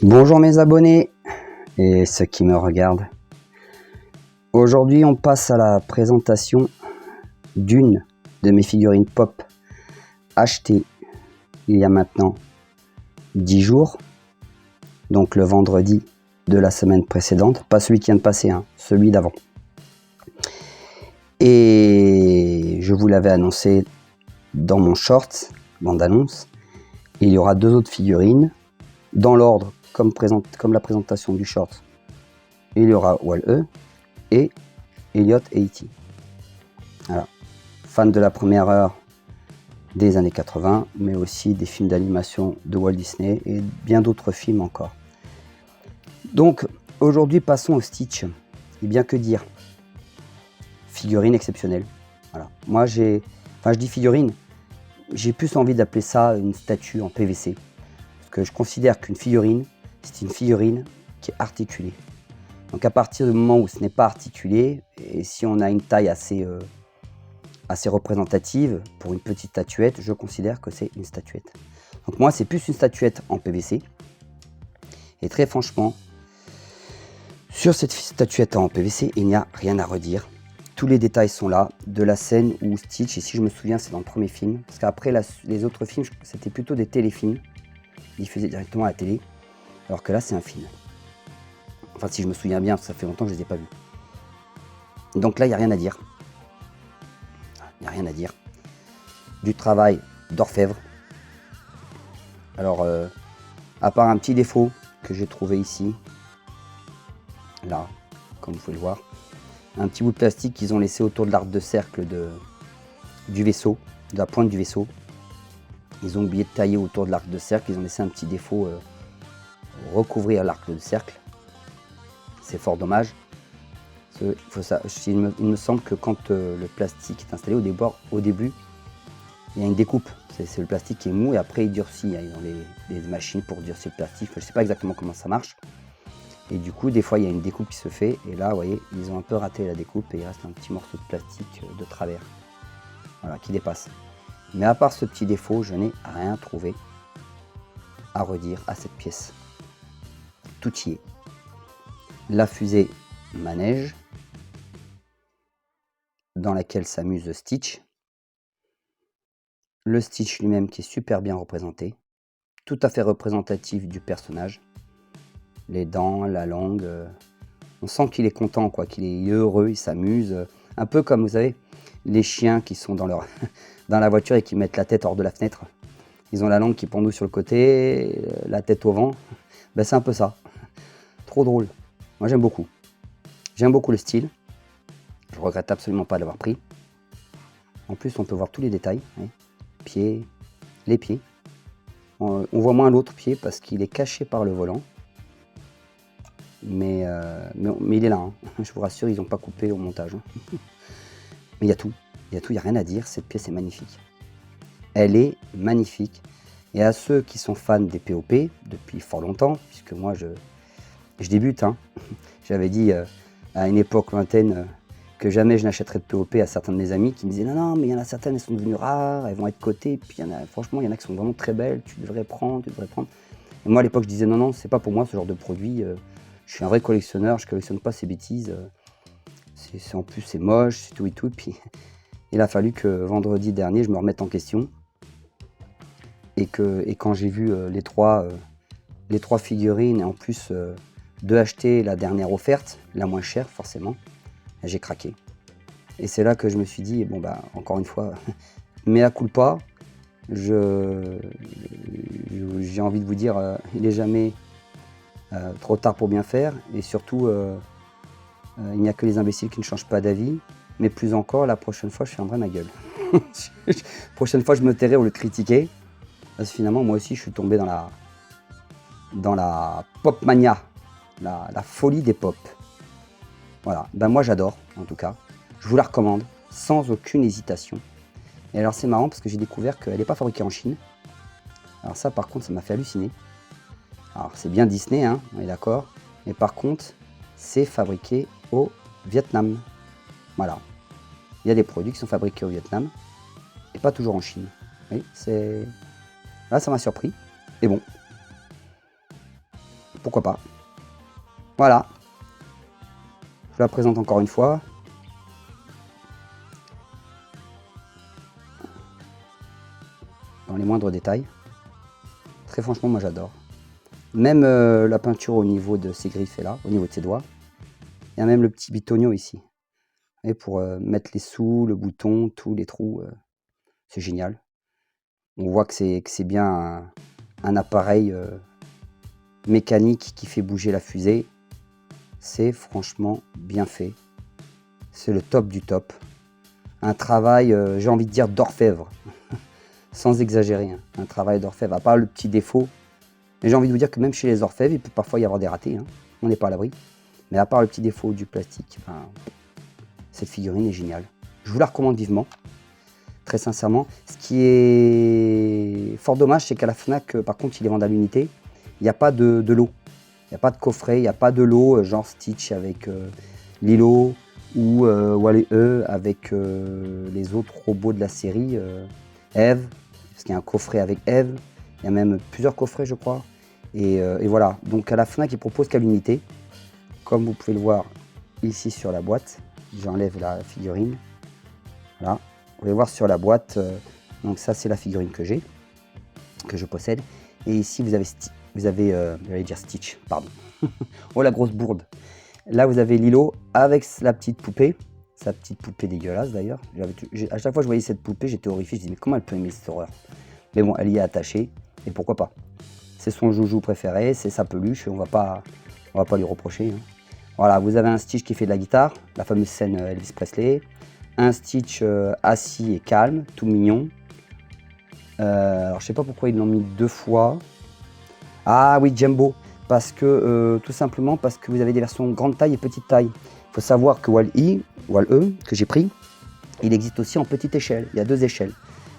Bonjour mes abonnés et ceux qui me regardent. Aujourd'hui on passe à la présentation d'une de mes figurines pop achetées il y a maintenant 10 jours, donc le vendredi de la semaine précédente, pas celui qui vient de passer, celui d'avant. Et je vous l'avais annoncé dans mon short, bande annonce, il y aura deux autres figurines dans l'ordre comme la présentation du short. Il y aura Wall-E et Elliot et E.T. Voilà. Fan de la première heure des années 80, mais aussi des films d'animation de Walt Disney et bien d'autres films encore. Donc aujourd'hui passons au Stitch. Et bien que dire, figurine exceptionnelle. Voilà. Moi je dis figurine, j'ai plus envie d'appeler ça une statue en PVC. Parce que je considère qu'une figurine, c'est une figurine qui est articulée. Donc à partir du moment où ce n'est pas articulé, et si on a une taille assez représentative pour une petite statuette, je considère que c'est une statuette. Donc moi c'est plus une statuette en PVC. Et très franchement, sur cette statuette en PVC, il n'y a rien à redire. Tous les détails sont là, de la scène où Stitch, et si je me souviens c'est dans le premier film, parce qu'après les autres films c'était plutôt des téléfilms, diffusés directement à la télé, alors que là c'est un film. Enfin si je me souviens bien, parce que ça fait longtemps que je ne les ai pas vus. Donc là il n'y a rien à dire. Il n'y a rien à dire. Du travail d'orfèvre. Alors, à part un petit défaut que j'ai trouvé ici, là, comme vous pouvez le voir, un petit bout de plastique qu'ils ont laissé autour de l'arc de cercle du vaisseau, de la pointe du vaisseau. Ils ont oublié de tailler autour de l'arc de cercle, ils ont laissé un petit défaut recouvrir l'arc de cercle. C'est fort dommage. Il me semble que quand le plastique est installé au début, il y a une découpe. C'est le plastique qui est mou et après il durcit. Ils ont des machines pour durcir le plastique. Je ne sais pas exactement comment ça marche. Et du coup, des fois, il y a une découpe qui se fait. Et là, vous voyez, ils ont un peu raté la découpe et il reste un petit morceau de plastique de travers. Voilà, qui dépasse. Mais à part ce petit défaut, je n'ai rien trouvé à redire à cette pièce. Tout y est. La fusée manège, dans laquelle s'amuse Stitch. Le Stitch lui-même qui est super bien représenté, tout à fait représentatif du personnage. Les dents, la langue, on sent qu'il est content, quoi, qu'il est heureux, il s'amuse. Un peu comme, vous savez, les chiens qui sont dans la voiture et qui mettent la tête hors de la fenêtre. Ils ont la langue qui pendoue sur le côté, la tête au vent. Ben, c'est un peu ça. Trop drôle. Moi j'aime beaucoup. J'aime beaucoup le style. Je regrette absolument pas de l'avoir pris. En plus on peut voir tous les détails. Hein. Pieds, les pieds. On voit moins l'autre pied parce qu'il est caché par le volant. Mais il est là. Hein. Je vous rassure, ils n'ont pas coupé au montage. Hein. Mais il y a tout. Il n'y a rien à dire. Cette pièce est magnifique. Elle est magnifique. Et à ceux qui sont fans des POP depuis fort longtemps, puisque moi je débute. Hein. J'avais dit à une époque lointaine que jamais je n'achèterais de POP à certains de mes amis qui me disaient non mais il y en a certaines, elles sont devenues rares, elles vont être cotées, puis franchement il y en a qui sont vraiment très belles, tu devrais prendre. Et moi à l'époque je disais non, c'est pas pour moi ce genre de produit, je suis un vrai collectionneur, je collectionne pas ces bêtises, en plus c'est moche, c'est tout et tout, puis il a fallu que vendredi dernier je me remette en question, et quand j'ai vu les trois figurines, et en plus de acheter la dernière offerte, la moins chère forcément, j'ai craqué. Et c'est là que je me suis dit, bon bah encore une fois, mea culpa, j'ai envie de vous dire, il n'est jamais trop tard pour bien faire, et surtout, il n'y a que les imbéciles qui ne changent pas d'avis, mais plus encore, la prochaine fois, je fermerai ma gueule. La prochaine fois, je me tairai au lieu de critiquer, parce que finalement, moi aussi, je suis tombé dans la pop mania, la folie des pop. Voilà, ben moi j'adore en tout cas, je vous la recommande sans aucune hésitation. Et alors c'est marrant parce que j'ai découvert qu'elle n'est pas fabriquée en Chine. Alors ça par contre ça m'a fait halluciner. Alors c'est bien Disney, hein, on est d'accord, mais par contre c'est fabriqué au Vietnam. Voilà, il y a des produits qui sont fabriqués au Vietnam et pas toujours en Chine. Oui, là ça m'a surpris, et bon. pourquoi pas. Voilà. Je la présente encore une fois. Dans les moindres détails. Très franchement, moi j'adore. Même la peinture au niveau de ses griffes est là, au niveau de ses doigts. Il y a même le petit bitonio ici. Et pour mettre les sous, le bouton, tous les trous, c'est génial. On voit que c'est bien un appareil mécanique qui fait bouger la fusée. C'est franchement bien fait. C'est le top du top. Un travail, j'ai envie de dire, d'orfèvre. Sans exagérer, hein. Un travail d'orfèvre. À part le petit défaut, mais j'ai envie de vous dire que même chez les orfèvres, il peut parfois y avoir des ratés. Hein. On n'est pas à l'abri. Mais à part le petit défaut du plastique, ben, cette figurine est géniale. Je vous la recommande vivement. Très sincèrement. Ce qui est fort dommage, c'est qu'à la Fnac, par contre, il est vendu à l'unité. Il n'y a pas de lot. Il n'y a pas de coffret, il n'y a pas de lot, genre Stitch avec Lilo ou Wall-E avec les autres robots de la série. Eve, parce qu'il y a un coffret avec Eve. Il y a même plusieurs coffrets, je crois. Et voilà. Donc à la Fnac, ils proposent qu'à l'unité. Comme vous pouvez le voir ici sur la boîte. J'enlève la figurine. Voilà. Vous pouvez voir sur la boîte. Donc ça, c'est la figurine que j'ai, que je possède. Et ici, vous avez, j'allais dire Stitch, pardon. Oh, la grosse bourde. Là, vous avez Lilo avec la petite poupée. Sa petite poupée dégueulasse, d'ailleurs. À chaque fois que je voyais cette poupée, j'étais horrifié. Je me disais, mais comment elle peut aimer cette horreur? Mais bon, elle y est attachée. Et pourquoi pas? C'est son joujou préféré, c'est sa peluche. On va pas lui reprocher. Hein. Voilà, vous avez un Stitch qui fait de la guitare. La fameuse scène Elvis Presley. Un Stitch assis et calme, tout mignon. Alors, je sais pas pourquoi ils l'ont mis 2 fois. Ah oui, Jumbo, parce que tout simplement parce que vous avez des versions grande taille et petite taille. Il faut savoir que Wall-E, que j'ai pris, il existe aussi en petite échelle. Il y a 2 échelles.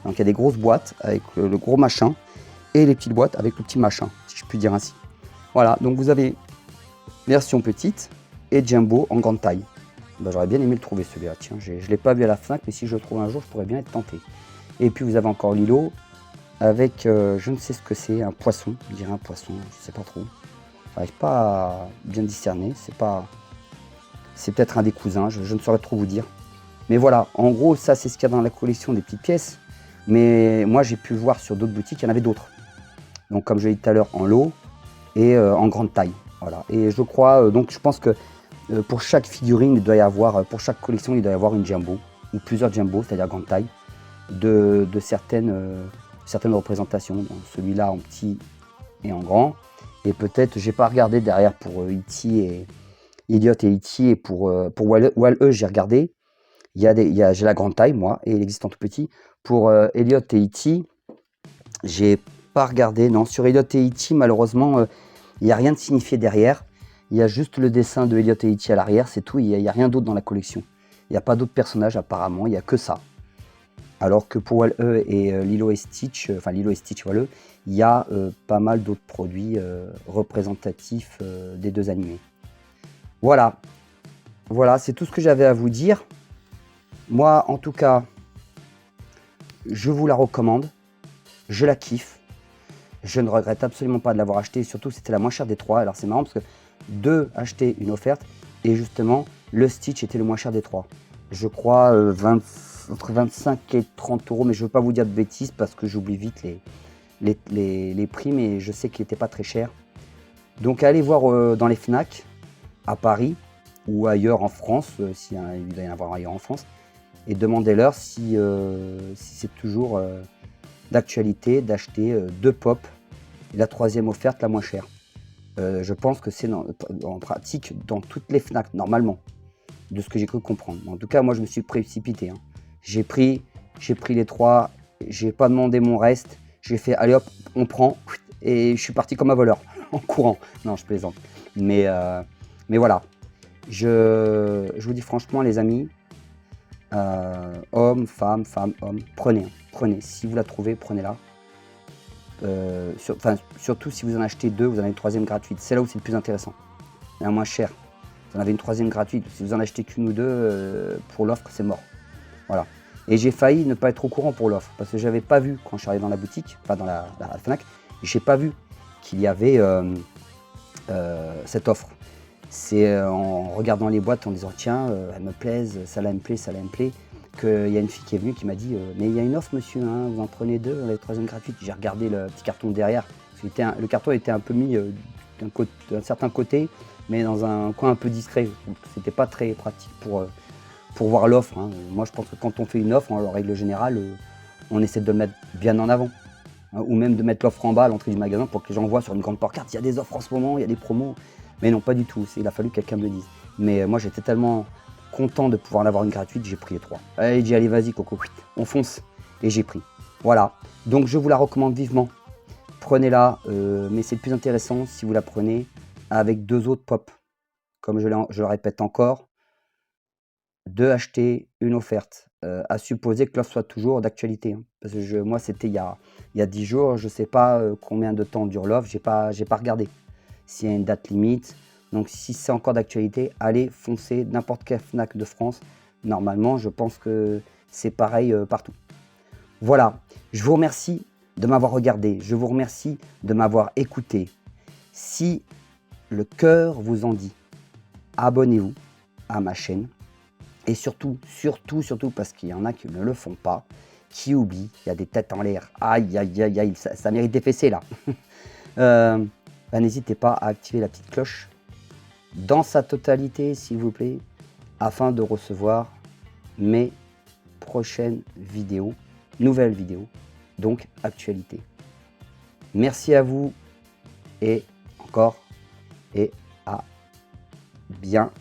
Donc il y a des grosses boîtes avec le gros machin et les petites boîtes avec le petit machin, si je puis dire ainsi. Voilà, donc vous avez version petite et Jumbo en grande taille. Ben, j'aurais bien aimé le trouver celui-là, tiens, je ne l'ai pas vu à la Fnac, mais si je le trouve un jour, je pourrais bien être tenté. Et puis vous avez encore Lilo, avec, je ne sais ce que c'est, un poisson, je dirais un poisson, je ne sais pas trop. Je n'arrive pas à bien discerner, c'est peut-être un des cousins, je ne saurais trop vous dire. Mais voilà, en gros, ça c'est ce qu'il y a dans la collection des petites pièces. Mais moi j'ai pu voir sur d'autres boutiques, il y en avait d'autres. Donc comme je l'ai dit tout à l'heure, en lot et en grande taille. Voilà. Et je crois, donc je pense que pour chaque figurine, il doit y avoir, pour chaque collection, il doit y avoir une Jumbo, ou plusieurs Jumbo, c'est-à-dire grande taille, de certaines représentations. Celui-là en petit et en grand. Et peut-être, j'ai pas regardé derrière pour E.T. et Elliot et E.T. et pour Wall-E, j'ai regardé. J'ai la grande taille, moi, et il existe en tout petit. Pour Elliot et E.T., j'ai pas regardé. Non, sur Elliot et E.T., malheureusement, il n'y a rien de signifié derrière. Il y a juste le dessin de Elliot et E.T. à l'arrière, c'est tout. Il n'y a rien d'autre dans la collection. Il n'y a pas d'autres personnages apparemment, il n'y a que ça. Alors que pour Wall-E et Lilo et Stitch, Wall-E, il y a pas mal d'autres produits représentatifs des 2 animés. Voilà, c'est tout ce que j'avais à vous dire. Moi, en tout cas, je vous la recommande. Je la kiffe. Je ne regrette absolument pas de l'avoir acheté. Surtout, c'était la moins chère des 3. Alors, c'est marrant parce que 2 achetés, une offerte. Et justement, le Stitch était le moins cher des 3. Je crois entre 25 et 30 euros. Mais je ne veux pas vous dire de bêtises parce que j'oublie vite les prix. Mais je sais qu'il n'était pas très cher. Donc, allez voir dans les Fnac à Paris ou ailleurs en France, s'il doit y en avoir ailleurs en France. Et demandez-leur si c'est toujours d'actualité d'acheter 2 pop et la 3e offerte la moins chère. Je pense que c'est en pratique dans toutes les Fnac normalement, de ce que j'ai cru comprendre. En tout cas, moi je me suis précipité. Hein. J'ai pris les 3, j'ai pas demandé mon reste, j'ai fait allez hop, on prend et je suis parti comme un voleur en courant. Non, je plaisante. Mais voilà, je vous dis franchement les amis. Homme, femme, homme, prenez. Si vous la trouvez, prenez-la. Surtout si vous en achetez 2, vous en avez une 3e gratuite. C'est là où c'est le plus intéressant. La moins cher. Vous en avez une 3e gratuite. Si vous en achetez qu'une ou 2, pour l'offre, c'est mort. Voilà. Et j'ai failli ne pas être au courant pour l'offre. Parce que j'avais pas vu, quand je suis arrivé dans la boutique, enfin dans la Fnac, j'ai pas vu qu'il y avait cette offre. C'est en regardant les boîtes, en disant tiens, elles me plaisent, celle-là elle me plaît, celle-là elle me plaît, qu'il y a une fille qui est venue qui m'a dit mais il y a une offre monsieur, hein, vous en prenez 2, la troisième gratuite. J'ai regardé le petit carton derrière, parce que le carton était un peu mis d'un certain côté, mais dans un coin un peu discret. C'était pas très pratique pour voir l'offre. Hein. Moi je pense que quand on fait une offre, en règle générale, on essaie de le mettre bien en avant. Ou même de mettre l'offre en bas à l'entrée du magasin pour que les gens voient sur une grande pancarte, il y a des offres en ce moment, il y a des promos. Mais non, pas du tout, il a fallu que quelqu'un me le dise. Mais moi j'étais tellement content de pouvoir en avoir une gratuite, j'ai pris les 3. Allez, j'ai dit allez vas-y Coco, on fonce. Et j'ai pris. Voilà, donc je vous la recommande vivement. Prenez-la, mais c'est le plus intéressant si vous la prenez avec 2 autres pop. Comme je le répète encore, 2 achetés, 1 offerte. À supposer que l'offre soit toujours d'actualité. Hein, parce que moi, c'était il y a 10 jours, je ne sais pas combien de temps dure l'offre, j'ai pas regardé s'il y a une date limite. Donc si c'est encore d'actualité, allez foncer n'importe quel Fnac de France. Normalement, je pense que c'est pareil partout. Voilà, je vous remercie de m'avoir regardé, je vous remercie de m'avoir écouté. Si le cœur vous en dit, abonnez-vous à ma chaîne. Et surtout, parce qu'il y en a qui ne le font pas, qui oublient, il y a des têtes en l'air, aïe, aïe, aïe, aïe, ça mérite des fessées là. N'hésitez pas à activer la petite cloche dans sa totalité, s'il vous plaît, afin de recevoir mes prochaines vidéos, nouvelles vidéos, donc actualité. Merci à vous et encore et à bientôt.